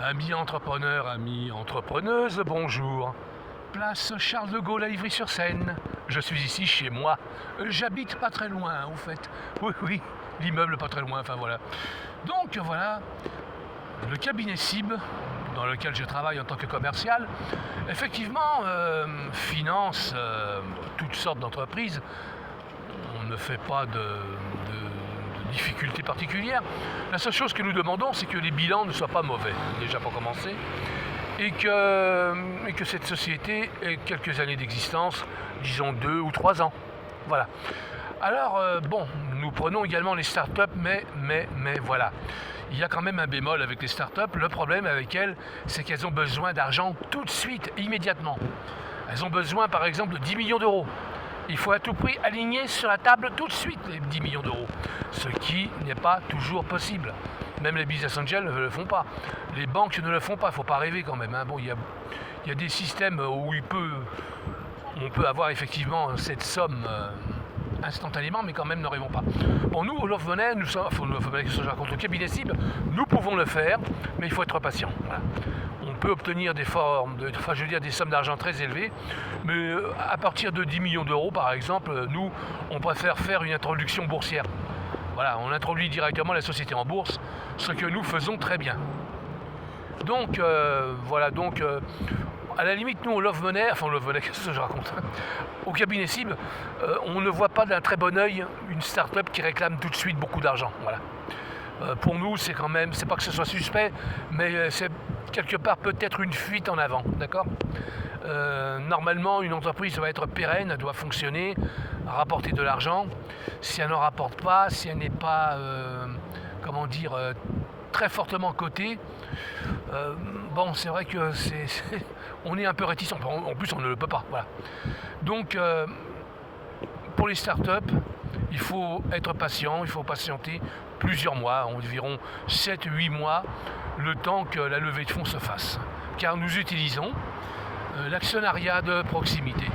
Amis entrepreneurs, amis entrepreneuses, bonjour. Place Charles de Gaulle à Ivry-sur-Seine. Je suis ici chez moi. J'habite pas très loin, au fait. Oui, l'immeuble pas très loin, enfin voilà. Donc voilà, le cabinet CIB, dans lequel je travaille en tant que commercial, effectivement finance toutes sortes d'entreprises. On ne fait pas de difficultés particulières. La seule chose que nous demandons, c'est que les bilans ne soient pas mauvais, déjà pour commencer, et que cette société ait quelques années d'existence, disons 2 ou 3 ans. Voilà. Alors, bon, nous prenons également les startups, mais voilà. Il y a quand même un bémol avec les startups. Le problème avec elles, c'est qu'elles ont besoin d'argent tout de suite, immédiatement. Elles ont besoin, par exemple, de 10 millions d'euros. Il faut à tout prix aligner sur la table tout de suite les 10 millions d'euros, ce qui n'est pas toujours possible. Même les business angels ne le font pas. Les banques ne le font pas, il ne faut pas rêver quand même. Bon, il y a des systèmes où on peut avoir effectivement cette somme instantanément, mais quand même ne rêvons pas. Bon, nous, au Love Money, contre le cabinet cible, nous pouvons le faire, mais il faut être patient. Voilà. On peut obtenir des sommes d'argent très élevées, mais à partir de 10 millions d'euros, par exemple, nous, on préfère faire une introduction boursière. Voilà, on introduit directement la société en bourse, ce que nous faisons très bien. Donc, à la limite, nous, au Love Money, qu'est-ce que je raconte ? Au cabinet cible, on ne voit pas d'un très bon œil une start-up qui réclame tout de suite beaucoup d'argent. Voilà. Pour nous, c'est pas que ce soit suspect, mais c'est quelque part peut-être une fuite en avant, d'accord ? Normalement, une entreprise doit être pérenne, elle doit fonctionner, rapporter de l'argent. Si elle n'en rapporte pas, si elle n'est pas, très fortement cotée, c'est vrai que on est un peu réticent. En plus, on ne le peut pas. Voilà. Donc, pour les startups, il faut être patient, il faut patienter plusieurs mois, environ 7-8 mois, le temps que la levée de fonds se fasse. Car nous utilisons l'actionnariat de proximité.